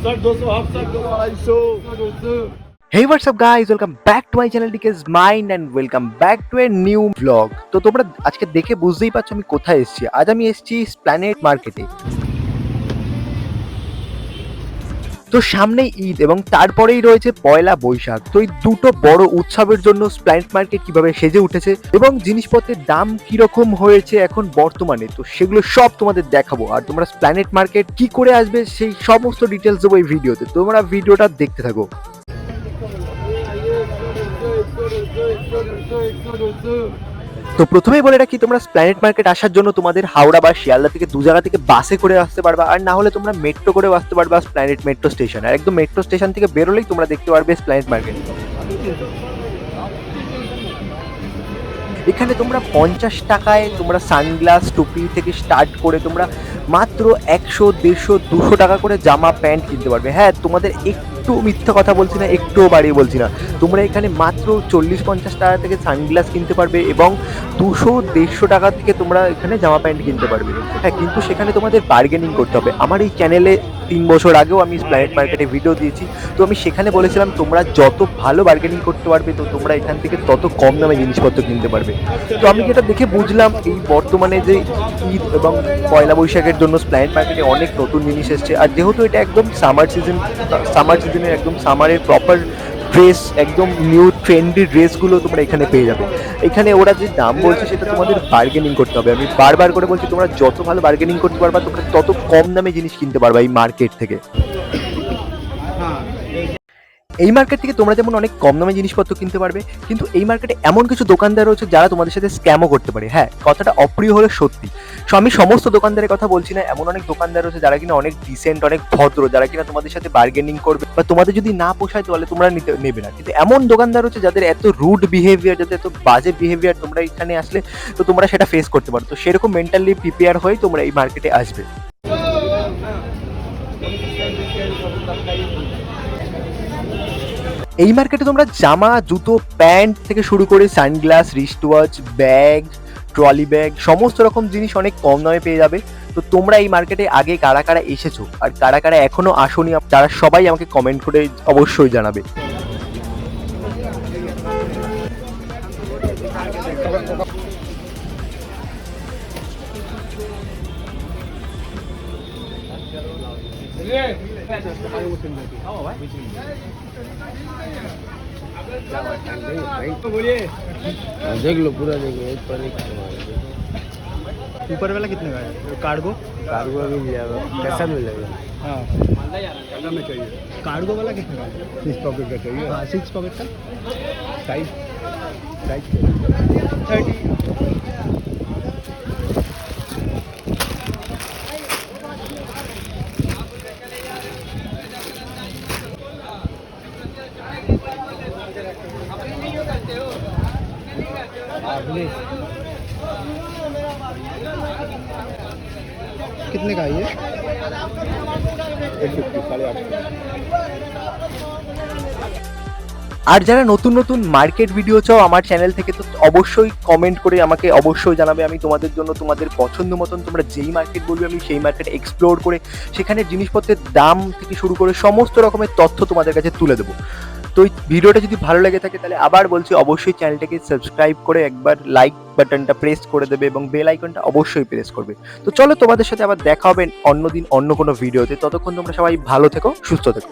Hey, what's up guys, welcome back to my channel DK's Mind and welcome back to a new vlog. তো তোমরা আজকে দেখে বুঝতেই পারছো আমি কোথায় এসেছি। আজ আমি এসেছি স্প্ল্যানেড মার্কেটে। তো সামনেই ঈদ এবং তারপরেই রয়েছে পয়লা বৈশাখ। তো এই দুটো বড় উৎসবের জন্য স্প্ল্যানেড মার্কেট কিভাবে সেজে উঠেছে এবং জিনিসপত্রের দাম কিরকম হয়েছে এখন বর্তমানে, তো সেগুলো সব তোমাদের দেখাবো। আর তোমরা স্প্ল্যানেড মার্কেট কি করে আসবে সেই সমস্ত ডিটেলস দেবো এই ভিডিওতে। তোমরা ভিডিওটা দেখতে থাকো। তো প্রথমেই বলে রাখি, তোমরা স্প্ল্যানেড মার্কেট আসার জন্য তোমাদের হাওড়া বা শিয়ালদা থেকে দু জায়গা থেকে বাসে করে আসতে পারবা, আর না হলে তোমরা মেট্রো করে আসতে পারবা স্প্ল্যানেড মেট্রো স্টেশন। আর একদম মেট্রো স্টেশন থেকে বেরোলেই তোমরা দেখতে পারবে স্প্ল্যানেড মার্কেট। এখানে তোমরা 50 টাকায় তোমরা সানগ্লাস টুপি থেকে স্টার্ট করে তোমরা মাত্র 100, 150, 200 টাকা করে জামা প্যান্ট কিনতে পারবে। হ্যাঁ, তোমাদের একটু মিথ্যা কথা বলছি না, একটুও বাড়িয়ে বলছি না। তোমরা এখানে মাত্র 40-50 টাকা থেকে সানগ্লাস কিনতে পারবে এবং 200-150 টাকা থেকে তোমরা এখানে জামা প্যান্ট কিনতে পারবে। হ্যাঁ, কিন্তু সেখানে তোমাদের বার্গেনিং করতে হবে। আমার এই চ্যানেলে 3 বছর আগেও আমি স্প্ল্যানেড মার্কেটে ভিডিও দিয়েছি। তো আমি সেখানে বলেছিলাম তোমরা যত ভালো বার্গেনিং করতে পারবে তো তোমরা এখান থেকে তত কম দামে জিনিসপত্র কিনতে পারবে। তো আমি যেটা দেখে বুঝলাম, এই বর্তমানে যে ঈদ এবং পয়লা বৈশাখের জন্য স্প্ল্যানেড মার্কেটে অনেক নতুন জিনিস এসছে। আর যেহেতু এটা একদম সামার সিজনের একদম সামারের প্রপার ড্রেস, একদম নিউ ট্রেন্ডি ড্রেসগুলো তোমরা এখানে পেয়ে যাবে। এখানে ওরা যে দাম বলছে সেটা তোমাদের বার্গেনিং করতে হবে। আমি বারবার করে বলছি, তোমরা যত ভালো বার্গেনিং করতে পারবা তোমরা তত কম দামে জিনিস কিনতে পারবা এই মার্কেট থেকে। এই মার্কেট থেকে তোমরা যেমন অনেক কম দামে জিনিসপত্র কিনতে পারবে, কিন্তু এই মার্কেটে এমন কিছু দোকানদার রয়েছে যারা তোমাদের সাথে স্ক্যামও করতে পারে। হ্যাঁ, কথাটা অপ্রিয় হলে সত্যি। সো আমি সমস্ত দোকানদারের কথা বলছি না, এমন অনেক দোকানদার রয়েছে যারা কিনা অনেক ডিসেন্ট, অনেক ভদ্র, যারা কিনা তোমাদের সাথে বার্গেনিং করবে বা তোমাদের যদি না পোষায় তাহলে তোমরা নেবে না। কিন্তু এমন দোকানদার রয়েছে যাদের এত রুড বিহেভিয়ার, যাদের এত বাজে বিহেভিয়ার, তোমরা এখানে আসলে তো তোমরা সেটা ফেস করতে পারো। তো সেরকম মেন্টালি প্রিপেয়ার হয়ে তোমরা এই মার্কেটে আসবে। এই মার্কেটে তোমরা জামা, জুতো, প্যান্ট থেকে শুরু করে sunglass, wrist watch, bag, trolley bag, সমস্ত রকম জিনিস অনেক কম দামে পেয়ে যাবে। তো তোমরা এই মার্কেটে আগে কারা কারা এসেছো আর কারা কারা এখনো আসোনি, তারা সবাই আমাকে কমেন্ট করে অবশ্যই জানাবে। देख लो पूरा, देखो एक पर एक। ऊपर वाला कितने का है? कार्गो कार्गो मिल जाएगा, कैसा मिलेगा? हाँ में चाहिए कार्गो वाला कितने का है? 6 पॉकेट का चाहिए। हाँ 6 पॉकेट का साइज 30। कितने का है ये? 150, 850। আর যারা নতুন নতুন মার্কেট ভিডিও চাও আমার চ্যানেল থেকে, তো অবশ্যই কমেন্ট করে আমাকে অবশ্যই জানাবে। আমি তোমাদের জন্য তোমাদের পছন্দ মতন তোমরা যেই মার্কেট বলবে আমি সেই মার্কেট এক্সপ্লোর করে সেখানে জিনিসপত্রের দাম থেকে শুরু করে সমস্ত রকমের তথ্য তোমাদের কাছে তুলে দেবো। তো এই ভিডিওটা যদি ভালো লেগে থাকে তাহলে আবার বলছি, অবশ্যই চ্যানেলটাকে সাবস্ক্রাইব করে একবার লাইক বাটনটা প্রেস করে দেবে এবং বেল আইকনটা অবশ্যই প্রেস করবে। তো চলো, তোমাদের সাথে আবার দেখা হবে অন্যদিন অন্য কোনো ভিডিওতে। ততক্ষণ তোমরা সবাই ভালো থেকো, সুস্থ থেকো।